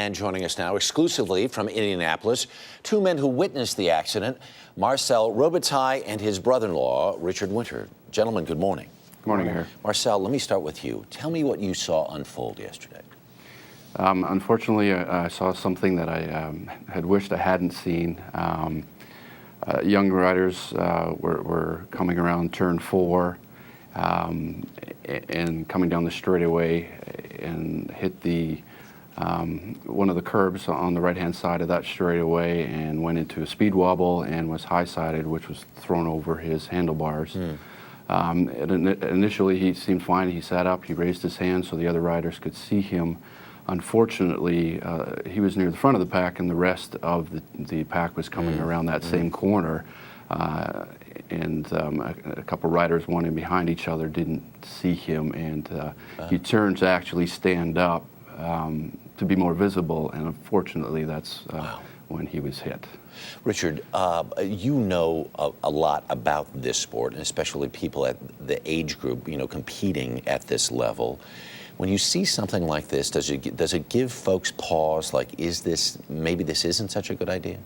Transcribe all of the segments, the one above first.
And joining us now exclusively from Indianapolis, two men who witnessed the accident, Marcel Robitaille and his brother-in-law, Richard Winter. Gentlemen, good morning. Good morning, Harry. Marcel, let me start with you. Tell me what you saw unfold yesterday. Unfortunately, I saw something that I had wished I hadn't seen. Young riders were coming around turn 4 and coming down the straightaway and hit the one of the curbs on the right-hand side of that straightaway and went into a speed wobble and was high-sided, which was thrown over his handlebars. Initially, he seemed fine. He sat up, he raised his hand so the other riders could see him. Unfortunately, he was near the front of the pack, and the rest of the pack was coming around that same corner. And a couple riders, one in behind each other, didn't see him, and he turned to actually stand up to be more visible, and unfortunately, that's when he was hit. Richard, you know a lot about this sport, and especially people at the age group, you know, competing at this level. When you see something like this, does it give folks pause? Like, maybe this isn't such a good idea?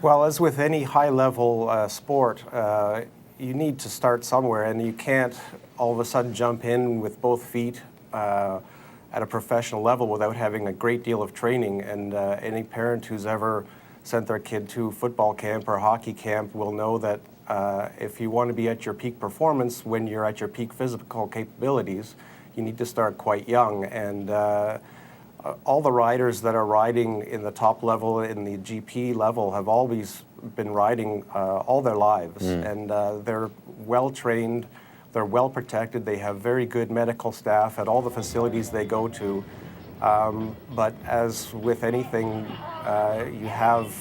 Well, as with any high-level sport, you need to start somewhere, and you can't all of a sudden jump in with both feet at a professional level without having a great deal of training. And any parent who's ever sent their kid to football camp or hockey camp will know that if you want to be at your peak performance when you're at your peak physical capabilities, you need to start quite young. And all the riders that are riding in the top level, in the GP level, have always been riding all their lives. And they're well trained, they're well protected, they have very good medical staff at all the facilities they go to. But as with anything, you have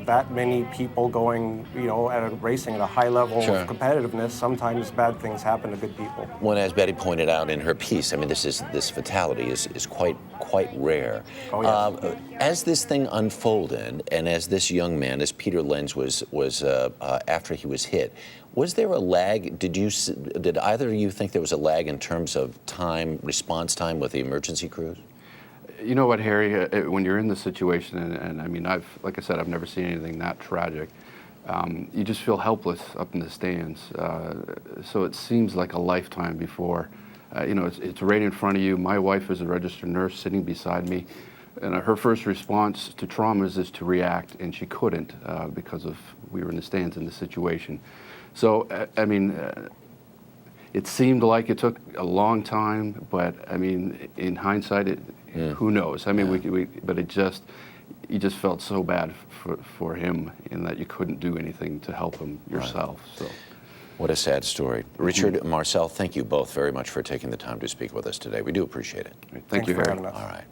that many people going, you know, racing at a high level of competitiveness. Sometimes bad things happen to good people. Well, as Betty pointed out in her piece, I mean, this fatality is quite rare. Oh, yes. As this thing unfolded, and as this young man, as Peter Lenz was after he was hit, was there a lag? Did either of you think there was a lag in terms of response time with the emergency crews? You know what, Harry, when you're in the situation, and I mean, like I said, I've never seen anything that tragic, you just feel helpless up in the stands. So it seems like a lifetime before, you know, it's right in front of you. My wife is a registered nurse sitting beside me, and her first response to traumas is to react, and she couldn't because we were in the stands in the situation. So, I mean, it seemed like it took a long time, but I mean, in hindsight, who knows? I mean, but you just felt so bad for him in that you couldn't do anything to help him yourself. So, what a sad story. Richard, Marcel, thank you both very much for taking the time to speak with us today. We do appreciate it. Thank you, Thanks for Harry. having us. All right.